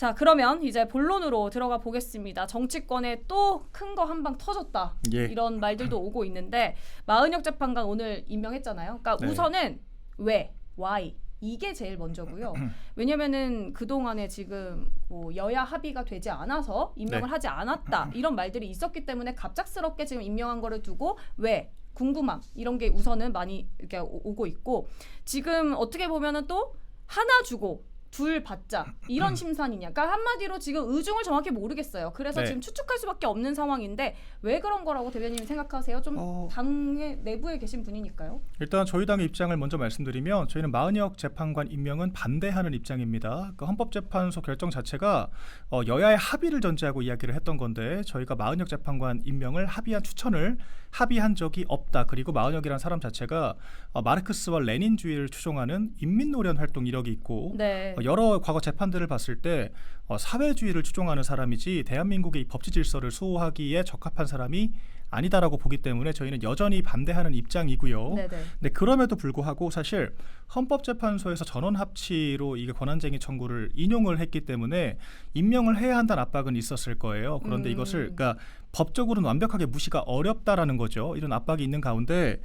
자, 그러면 이제 본론으로 들어가 보겠습니다. 정치권에 또 큰 거 한 방 터졌다. 예. 이런 말들도 오고 있는데 마은혁 재판관 오늘 임명했잖아요. 그러니까 네. 우선은 왜, why 이게 제일 먼저고요. 왜냐면은 그동안에 지금 뭐 여야 합의가 되지 않아서 임명을 네. 하지 않았다. 이런 말들이 있었기 때문에 갑작스럽게 지금 임명한 거를 두고 왜 궁금함 이런 게 우선은 많이 이렇게 오고 있고 지금 어떻게 보면은 또 하나 주고 둘 받자 이런 심산이냐. 그러니까 한마디로 지금 의중을 정확히 모르겠어요. 그래서 네. 지금 추측할 수밖에 없는 상황인데 왜 그런 거라고 대변인이 생각하세요? 좀 당의 내부에 계신 분이니까요. 일단 저희 당의 입장을 먼저 말씀드리면 저희는 마은혁 재판관 임명은 반대하는 입장입니다. 그 헌법재판소 결정 자체가 여야의 합의를 전제하고 이야기를 했던 건데 저희가 마은혁 재판관 임명을 합의한 적이 없다. 그리고 마은혁이라는 사람 자체가 마르크스와 레닌주의를 추종하는 인민노련 활동 이력이 있고 네. 여러 과거 재판들을 봤을 때 사회주의를 추종하는 사람이지 대한민국의 이 법치 질서를 수호하기에 적합한 사람이 아니다라고 보기 때문에 저희는 여전히 반대하는 입장이고요. 네네. 근데 그럼에도 불구하고 사실 헌법재판소에서 전원 합치로 이게 권한쟁의 청구를 인용을 했기 때문에 임명을 해야 한다는 압박은 있었을 거예요. 그런데 이것을 그러니까 법적으로는 완벽하게 무시가 어렵다라는 거죠. 이런 압박이 있는 가운데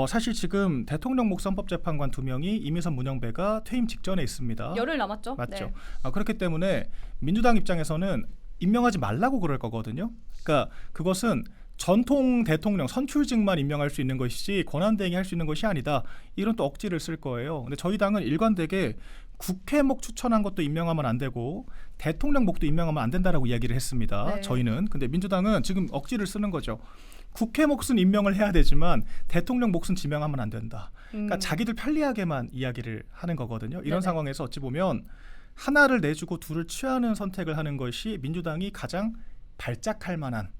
사실 지금 대통령 몫 헌법재판관 2명이 이미선 문영배가 퇴임 직전에 있습니다. 열흘 남았죠. 맞죠. 네. 그렇기 때문에 민주당 입장에서는 임명하지 말라고 그럴 거거든요. 그러니까 그것은 전통 대통령 선출직만 임명할 수 있는 것이지 권한대행이 할 수 있는 것이 아니다. 이런 또 억지를 쓸 거예요. 근데 저희 당은 일관되게 국회목 추천한 것도 임명하면 안 되고 대통령 목도 임명하면 안 된다라고 이야기를 했습니다. 네. 저희는. 근데 민주당은 지금 억지를 쓰는 거죠. 국회 몫은 임명을 해야 되지만 대통령 몫은 지명하면 안 된다. 그러니까 자기들 편리하게만 이야기를 하는 거거든요. 이런 네네. 상황에서 어찌 보면 하나를 내주고 둘을 취하는 선택을 하는 것이 민주당이 가장 발작할 만한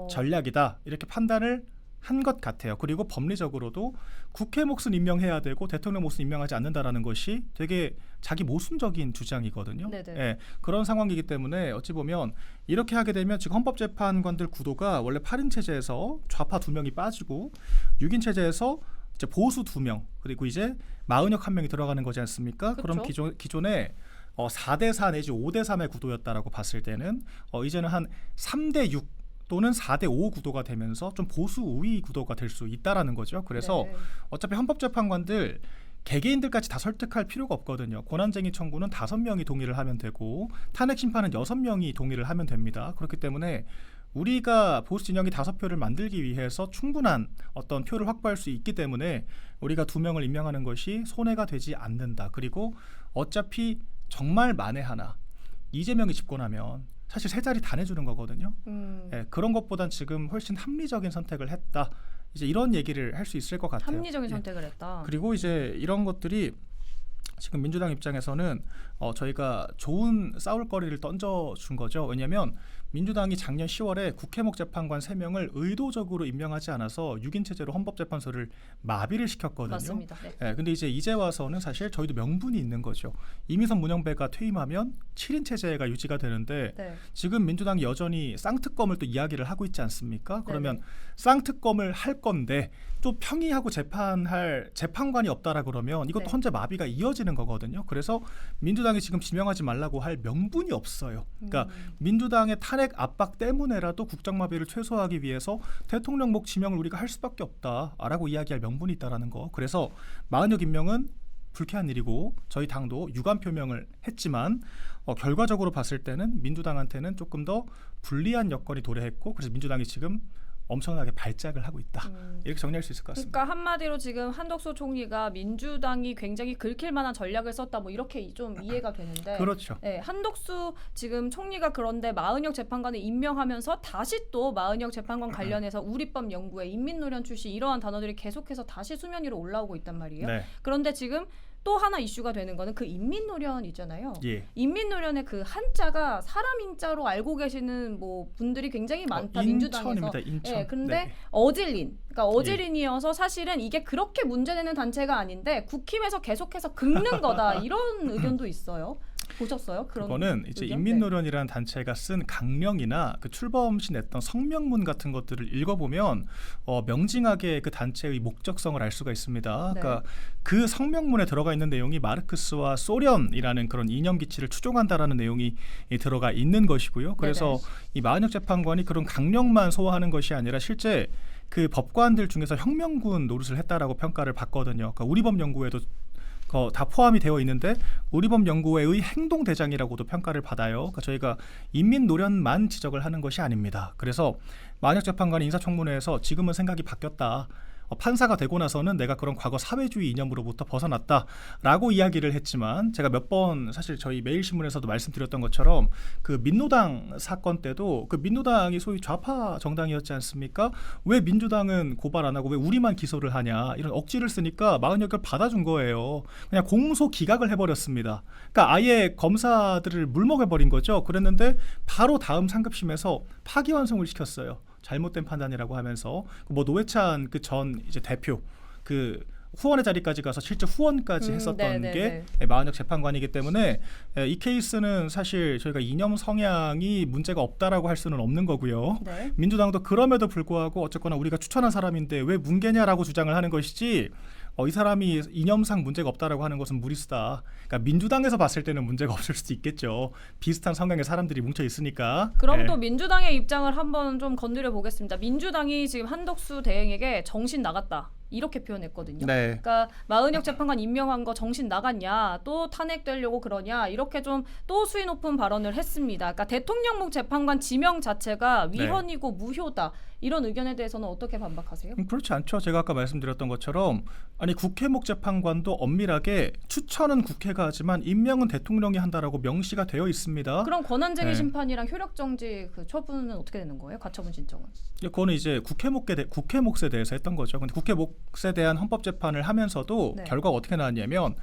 전략이다 이렇게 판단을 한 것 같아요. 그리고 법리적으로도 국회 몫은 임명해야 되고 대통령 몫은 임명하지 않는다라는 것이 되게 자기 모순적인 주장이거든요. 네네. 예, 그런 상황이기 때문에 어찌 보면 이렇게 하게 되면 지금 헌법재판관들 구도가 원래 8인 체제에서 좌파 2명이 빠지고 6인 체제에서 이제 보수 2명 그리고 이제 마은혁 1명이 들어가는 거지 않습니까? 그쵸. 그럼 기존에 4대4 내지 5대3의 구도였다라고 봤을 때는 이제는 한 3대6 또는 4대5 구도가 되면서 좀 보수 우위 구도가 될 수 있다라는 거죠. 그래서 네. 어차피 헌법재판관들 개개인들까지 다 설득할 필요가 없거든요. 권한쟁의 청구는 5명이 동의를 하면 되고 탄핵 심판은 6명이 동의를 하면 됩니다. 그렇기 때문에 우리가 보수 진영이 5표를 만들기 위해서 충분한 어떤 표를 확보할 수 있기 때문에 우리가 2명을 임명하는 것이 손해가 되지 않는다. 그리고 어차피 정말 만에 하나 이재명이 집권하면 사실 3자리 다 내주는 거거든요. 예, 그런 것보단 지금 훨씬 합리적인 선택을 했다. 이제 이런 얘기를 할 수 있을 것 같아요. 합리적인 예. 선택을 했다. 그리고 이제 이런 것들이 지금 민주당 입장에서는 저희가 좋은 싸울거리를 던져준 거죠. 왜냐하면 민주당이 작년 10월에 국회목 재판관 3명을 의도적으로 임명하지 않아서 6인 체제로 헌법재판소를 마비를 시켰거든요. 맞습니다. 네. 근데 이제 와서는 사실 저희도 명분이 있는 거죠. 이미선 문영배가 퇴임하면 7인 체제가 유지가 되는데 네. 지금 민주당이 여전히 쌍특검을 또 이야기를 하고 있지 않습니까? 그러면 네네. 쌍특검을 할 건데 또 평의하고 재판할 재판관이 없다라 그러면 이것도 네. 헌재 마비가 이어지는 거거든요. 그래서 민주당이 지금 지명하지 말라고 할 명분이 없어요. 그러니까 민주당의 탄핵 압박 때문에라도 국정마비를 최소화하기 위해서 대통령 목 지명을 우리가 할 수밖에 없다라고 이야기할 명분이 있다라는 거. 그래서 마은혁 임명은 불쾌한 일이고 저희 당도 유감 표명을 했지만 결과적으로 봤을 때는 민주당한테는 조금 더 불리한 여건이 도래했고 그래서 민주당이 지금 엄청나게 발작을 하고 있다. 이렇게 정리할 수 있을 것 같습니다. 그러니까 한마디로 지금 한덕수 총리가 민주당이 굉장히 긁힐 만한 전략을 썼다 뭐 이렇게 좀 이해가 되는데 그렇죠. 네, 한덕수 지금 총리가 그런데 마은혁 재판관을 임명하면서 다시 또 마은혁 재판관 관련해서 우리법 연구회 인민노련 출시 이러한 단어들이 계속해서 다시 수면 위로 올라오고 있단 말이에요. 네. 그런데 지금 또 하나 이슈가 되는 거는 그 인민노련 있잖아요. 예. 인민노련의 그 한자가 사람 인자로 알고 계시는 뭐 분들이 굉장히 많다. 민주당에서. 인천입니다. 인천. 예, 근데 네. 어질린. 그러니까 어질린이어서 사실은 이게 그렇게 문제되는 단체가 아닌데 국힘에서 계속해서 긁는 거다. 이런 의견도 있어요. 보셨어요? 그런 그거는 이제 의견? 인민노련이라는 단체가 쓴 강령이나 그 출범 시 냈던 성명문 같은 것들을 읽어보면 명징하게 그 단체의 목적성을 알 수가 있습니다. 네. 그러니까 그 성명문에 들어가 있는 내용이 마르크스와 소련이라는 그런 이념 기치를 추종한다라는 내용이 들어가 있는 것이고요. 그래서 네네. 이 마은혁 재판관이 그런 강령만 소화하는 것이 아니라 실제 그 법관들 중에서 혁명군 노릇을 했다라고 평가를 받거든요. 그러니까 우리법연구회도 다 포함이 되어 있는데 우리법연구회의 행동대장이라고도 평가를 받아요. 그러니까 저희가 인민노련만 지적을 하는 것이 아닙니다. 그래서 마은혁 재판관이 인사청문회에서 지금은 생각이 바뀌었다. 판사가 되고 나서는 내가 그런 과거 사회주의 이념으로부터 벗어났다라고 이야기를 했지만 제가 몇 번 사실 저희 매일신문에서도 말씀드렸던 것처럼 그 민노당 사건 때도 그 민노당이 소위 좌파 정당이었지 않습니까? 왜 민주당은 고발 안 하고 왜 우리만 기소를 하냐 이런 억지를 쓰니까 마은혁을 받아준 거예요. 그냥 공소 기각을 해버렸습니다. 그러니까 아예 검사들을 물먹여버린 거죠. 그랬는데 바로 다음 상급심에서 파기환송을 시켰어요. 잘못된 판단이라고 하면서 뭐 노회찬 그 전 이제 대표 그 후원의 자리까지 가서 실제 후원까지 했었던 게 마은혁 재판관이기 때문에 이 케이스는 사실 저희가 이념 성향이 문제가 없다라고 할 수는 없는 거고요. 네. 민주당도 그럼에도 불구하고 어쨌거나 우리가 추천한 사람인데 왜 문개냐라고 주장을 하는 것이지 이 사람이 이념상 문제가 없다라고 하는 것은 무리수다. 그러니까 민주당에서 봤을 때는 문제가 없을 수도 있겠죠. 비슷한 성향의 사람들이 뭉쳐 있으니까. 그럼 또 민주당의 입장을 한번 좀 건드려 보겠습니다. 민주당이 지금 한덕수 대행에게 정신 나갔다. 이렇게 표현했거든요. 네. 그러니까 마은혁 재판관 임명한 거 정신 나갔냐, 또 탄핵되려고 그러냐 이렇게 좀 또 수위 높은 발언을 했습니다. 그러니까 대통령목 재판관 지명 자체가 위헌이고 무효다. 이런 의견에 대해서는 어떻게 반박하세요? 그렇지 않죠. 제가 아까 말씀드렸던 것처럼 아니 국회목 재판관도 엄밀하게 추천은 국회가 하지만 임명은 대통령이 한다라고 명시가 되어 있습니다. 그럼 권한쟁의 네. 심판이랑 효력정지 그 처분은 어떻게 되는 거예요? 가처분 신청은? 그거는 이제 국회목에 대해서 했던 거죠. 근데 국회목에 대한 헌법 재판을 하면서도 네. 결과가 어떻게 나왔냐면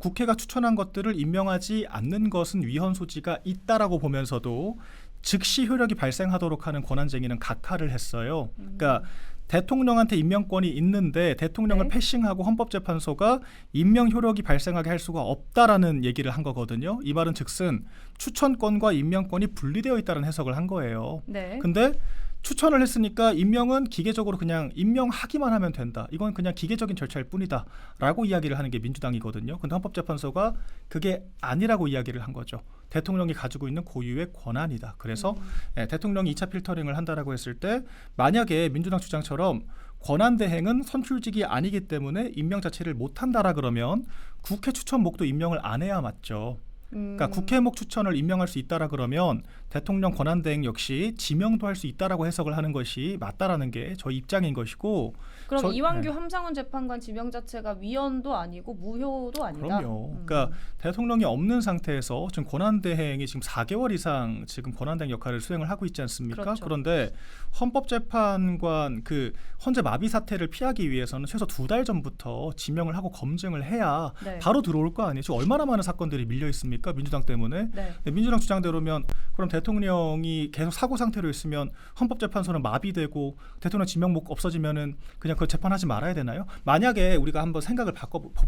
국회가 추천한 것들을 임명하지 않는 것은 위헌 소지가 있다라고 보면서도 즉시 효력이 발생하도록 하는 권한쟁의는 각하를 했어요. 그러니까 대통령한테 임명권이 있는데 대통령을 네. 패싱하고 헌법재판소가 임명 효력이 발생하게 할 수가 없다라는 얘기를 한 거거든요. 이 말은 즉슨 추천권과 임명권이 분리되어 있다는 해석을 한 거예요. 네. 근데 추천을 했으니까 임명은 기계적으로 그냥 임명하기만 하면 된다. 이건 그냥 기계적인 절차일 뿐이다. 라고 이야기를 하는 게 민주당이거든요. 근데 헌법재판소가 그게 아니라고 이야기를 한 거죠. 대통령이 가지고 있는 고유의 권한이다. 그래서 대통령이 2차 필터링을 한다라고 했을 때 만약에 민주당 주장처럼 권한대행은 선출직이 아니기 때문에 임명 자체를 못한다라 그러면 국회 추천목도 임명을 안 해야 맞죠. 그러니까 국회목 추천을 임명할 수 있다라 그러면 대통령 권한대행 역시 지명도 할 수 있다라고 해석을 하는 것이 맞다라는 게 저희 입장인 것이고. 그럼 이완규 함상훈 재판관 지명 자체가 위헌도 아니고 무효도 아니다. 그럼요. 그러니까 대통령이 없는 상태에서 지금 권한대행이 지금 4개월 이상 지금 권한대행 역할을 수행을 하고 있지 않습니까? 그렇죠. 그런데 헌법재판관 그 헌재 마비 사태를 피하기 위해서는 최소 2달 전부터 지명을 하고 검증을 해야 네. 바로 들어올 거 아니에요. 지금 얼마나 많은 사건들이 밀려 있습니까? 민주당 때문에. 네. 근데 민주당 주장대로면 그럼 대통령이 계속 사고 상태로 있으면 헌법재판소는 마비되고 대통령 지명목 없어지면은 그냥 그 재판하지 말아야 되나요? 만약에 우리가 한번 생각을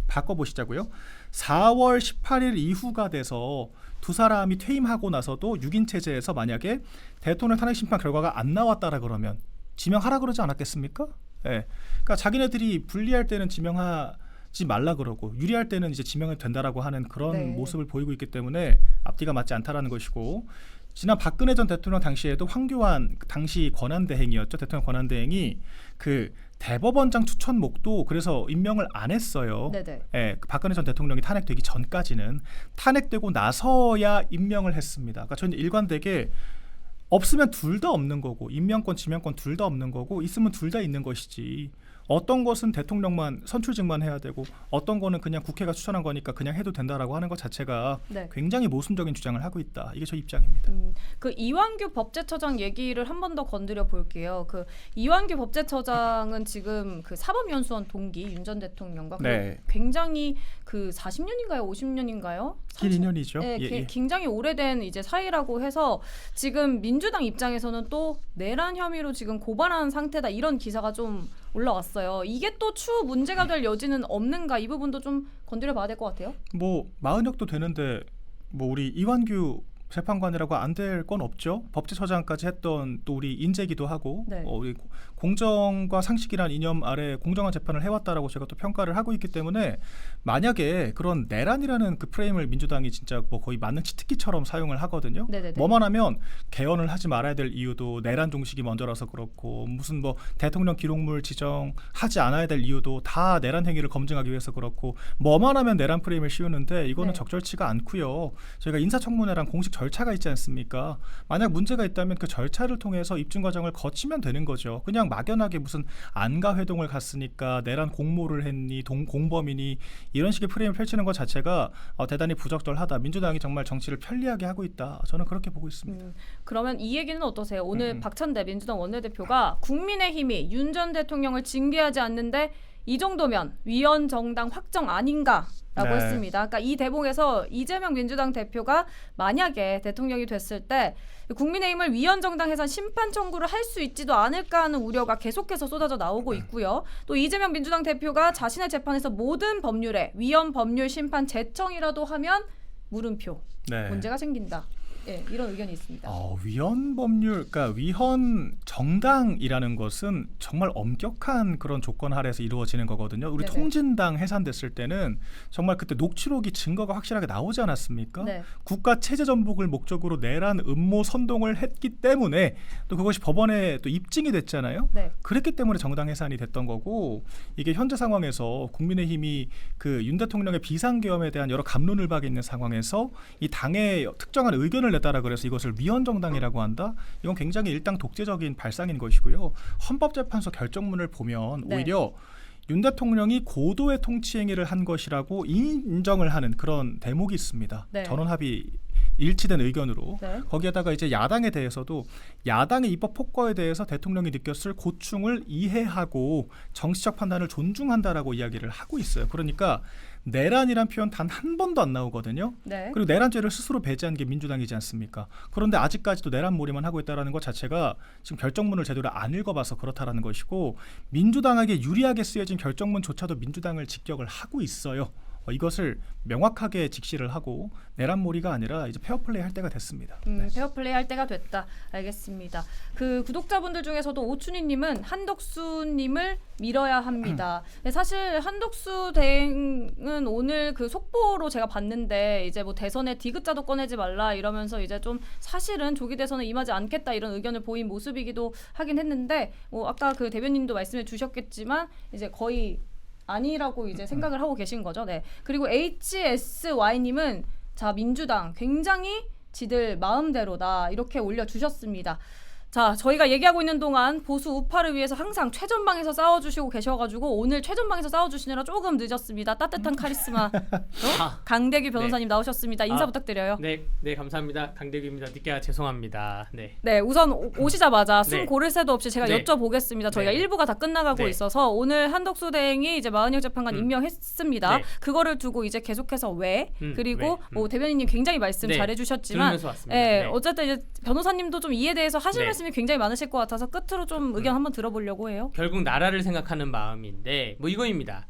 바꿔보시자고요. 4월 18일 이후가 돼서 두 사람이 퇴임하고 나서도 6인 체제에서 만약에 대통령 탄핵 심판 결과가 안 나왔다라 그러면 지명하라 그러지 않았겠습니까? 예. 그러니까 자기네들이 불리할 때는 지명하지 말라 그러고 유리할 때는 이제 지명이 된다라고 하는 그런 네. 모습을 보이고 있기 때문에 앞뒤가 맞지 않다라는 것이고, 지난 박근혜 전 대통령 당시에도 황교안 당시 권한대행이었죠. 대통령 권한대행이 그 대법원장 추천목도 그래서 임명을 안 했어요. 네네. 예, 그 박근혜 전 대통령이 탄핵되기 전까지는 탄핵되고 나서야 임명을 했습니다. 그러니까 저는 일관되게 없으면 둘 다 없는 거고 임명권, 지명권 둘 다 없는 거고 있으면 둘 다 있는 것이지. 어떤 것은 대통령만 선출직만 해야 되고 어떤 거는 그냥 국회가 추천한 거니까 그냥 해도 된다라고 하는 것 자체가 네. 굉장히 모순적인 주장을 하고 있다. 이게 저 입장입니다. 그 이완규 법제처장 얘기를 한 번 더 건드려 볼게요. 그 이완규 법제처장은 지금 그 사법연수원 동기 윤 전 대통령과 네. 굉장히 그 40년인가요, 50년인가요? 길 인연이죠. 네, 예. 굉장히 오래된 이제 사이라고 해서 지금 민주당 입장에서는 또 내란 혐의로 지금 고발한 상태다 이런 기사가 좀 올라왔어요. 이게 또 추후 문제가 될 여지는 없는가 이 부분도 좀 건드려 봐야 될 것 같아요. 뭐 마흔역도 되는데 뭐 우리 이완규 재판관이라고 안 될 건 없죠. 법제처장까지 했던 또 우리 인재기도 하고 네. 우리 공정과 상식이란 이념 아래 공정한 재판을 해왔다라고 제가 또 평가를 하고 있기 때문에 만약에 그런 내란이라는 그 프레임을 민주당이 진짜 뭐 거의 만능 치트키처럼 사용을 하거든요. 네네네. 뭐만 하면 개헌을 하지 말아야 될 이유도 내란 종식이 먼저라서 그렇고 무슨 뭐 대통령 기록물 지정하지 않아야 될 이유도 다 내란 행위를 검증하기 위해서 그렇고 뭐만 하면 내란 프레임을 씌우는데 이거는 네. 적절치가 않고요. 저희가 인사청문회랑 공식 절차가 있지 않습니까? 만약 문제가 있다면 그 절차를 통해서 입증 과정을 거치면 되는 거죠. 그냥 막연하게 무슨 안가 회동을 갔으니까 내란 공모를 했니 공범이니 이런 식의 프레임을 펼치는 것 자체가 대단히 부적절하다. 민주당이 정말 정치를 편리하게 하고 있다. 저는 그렇게 보고 있습니다. 그러면 이 얘기는 어떠세요? 오늘 박찬대 민주당 원내대표가 국민의힘이 윤 전 대통령을 징계하지 않는데 이 정도면 위헌 정당 확정 아닌가라고 네. 했습니다. 그러니까 이 대목에서 이재명 민주당 대표가 만약에 대통령이 됐을 때 국민의힘을 위헌 정당 해산 심판 청구를 할 수 있지도 않을까 하는 우려가 계속해서 쏟아져 나오고 있고요. 또 이재명 민주당 대표가 자신의 재판에서 모든 법률에 위헌 법률 심판 제청이라도 하면 물음표 네. 문제가 생긴다. 예, 이런 의견이 있습니다. 위헌 법률, 그러니까 위헌 정당이라는 것은 정말 엄격한 그런 조건 하에서 이루어지는 거거든요. 우리 네네. 통진당 해산됐을 때는 정말 그때 녹취록이 증거가 확실하게 나오지 않았습니까? 네. 국가 체제 전복을 목적으로 내란 음모 선동을 했기 때문에 또 그것이 법원에 또 입증이 됐잖아요. 네. 그랬기 때문에 정당 해산이 됐던 거고 이게 현재 상황에서 국민의힘이 그 윤 대통령의 비상계엄에 대한 여러 갑론을 박에 있는 상황에서 이 당의 특정한 의견을 냈다라 그래서 이것을 위헌 정당이라고 한다. 이건 굉장히 일당 독재적인 발상인 것이고요. 헌법재판소 결정문을 보면 네. 오히려 윤 대통령이 고도의 통치행위를 한 것이라고 인정을 하는 그런 대목이 있습니다. 네. 전원 합의 일치된 의견으로 네. 거기에다가 이제 야당에 대해서도 야당의 입법 폭거에 대해서 대통령이 느꼈을 고충을 이해하고 정치적 판단을 존중한다라고 이야기를 하고 있어요. 그러니까 내란이란 표현 단 한 번도 안 나오거든요. 네. 그리고 내란죄를 스스로 배제한 게 민주당이지 않습니까? 그런데 아직까지도 내란몰이만 하고 있다는 것 자체가 지금 결정문을 제대로 안 읽어봐서 그렇다라는 것이고 민주당에게 유리하게 쓰여진 결정문조차도 민주당을 직격을 하고 있어요. 이것을 명확하게 직시를 하고 내란몰이가 아니라 이제 페어플레이 할 때가 됐습니다. 네. 페어플레이 할 때가 됐다. 알겠습니다. 그 구독자분들 중에서도 오춘희님은 한덕수님을 밀어야 합니다. 사실 한덕수 대행은 오늘 그 속보로 제가 봤는데 이제 뭐 대선에 디귿자도 꺼내지 말라 이러면서 이제 좀 사실은 조기 대선에 임하지 않겠다 이런 의견을 보인 모습이기도 하긴 했는데 뭐 아까 그 대변인도 말씀해 주셨겠지만 이제 거의 아니라고 이제 생각을 하고 계신 거죠. 네. 그리고 HSY님은 자 민주당 굉장히 지들 마음대로다 이렇게 올려주셨습니다. 자 저희가 얘기하고 있는 동안 보수 우파를 위해서 항상 최전방에서 싸워주시고 계셔가지고 오늘 최전방에서 싸워주시느라 조금 늦었습니다. 따뜻한 카리스마 강대규 변호사님 나오셨습니다. 인사 부탁드려요. 네 감사합니다. 강대규입니다. 늦게 죄송합니다. 네. 네 우선 오시자마자 숨 네. 고를 새도 없이 제가 네. 여쭤보겠습니다. 저희가 네. 1부가 다 끝나가고 네. 있어서 오늘 한덕수 대행이 이제 마은영 재판관 임명했습니다. 네. 그거를 두고 이제 계속해서 왜 그리고 왜? 뭐 대변인님 굉장히 말씀 네. 잘해주셨지만 들으면서 왔습니다. 예, 네. 어쨌든 이제 변호사님도 좀 이에 대해서 하실 네. 말씀이 굉장히 많으실 것 같아서 끝으로 좀 의견 한번 들어보려고 해요. 결국 나라를 생각하는 마음인데 뭐 이거입니다.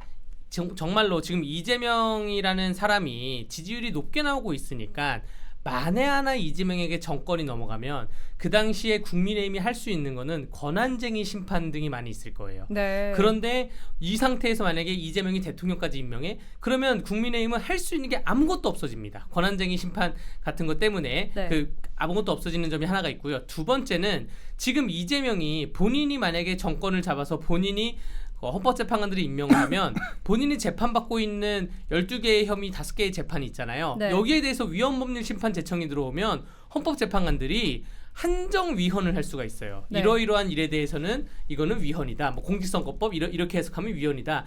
정말로 지금 이재명이라는 사람이 지지율이 높게 나오고 있으니까 만에 하나 이재명에게 정권이 넘어가면 그 당시에 국민의힘이 할 수 있는 거는 권한쟁의 심판 등이 많이 있을 거예요. 네. 그런데 이 상태에서 만약에 이재명이 대통령까지 임명해 그러면 국민의힘은 할 수 있는 게 아무것도 없어집니다. 권한쟁의 심판 같은 것 때문에 네. 그 아무것도 없어지는 점이 하나가 있고요. 두 번째는 지금 이재명이 본인이 만약에 정권을 잡아서 본인이 헌법재판관들이 임명을 하면 본인이 재판받고 있는 12개의 혐의 5개의 재판이 있잖아요. 네. 여기에 대해서 위헌법률 심판 제청이 들어오면 헌법재판관들이 한정 위헌을 할 수가 있어요. 네. 이러이러한 일에 대해서는 이거는 위헌이다. 뭐 공직선거법 이렇게 해석하면 위헌이다.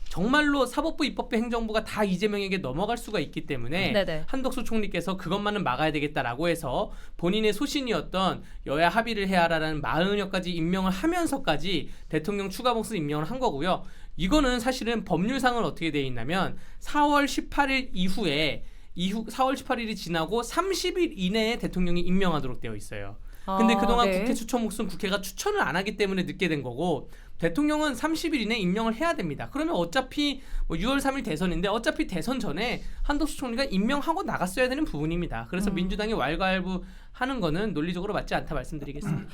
정말로 사법부, 입법부, 행정부가 다 이재명에게 넘어갈 수가 있기 때문에 네네. 한덕수 총리께서 그것만은 막아야 되겠다라고 해서 본인의 소신이었던 여야 합의를 해야라는 40여까지 임명을 하면서까지 대통령 추가 보스 임명을 한 거고요. 이거는 사실은 법률상은 어떻게 되어 있냐면 4월 18일 이후 4월 18일이 지나고 30일 이내에 대통령이 임명하도록 되어 있어요. 근데 아, 그동안 네. 국회 추천 몫은 국회가 추천을 안 하기 때문에 늦게 된 거고 대통령은 30일 이내 임명을 해야 됩니다. 그러면 어차피 뭐 6월 3일 대선인데 어차피 대선 전에 한덕수 총리가 임명하고 나갔어야 되는 부분입니다. 그래서 민주당이 왈가왈부하는 거는 논리적으로 맞지 않다 말씀드리겠습니다.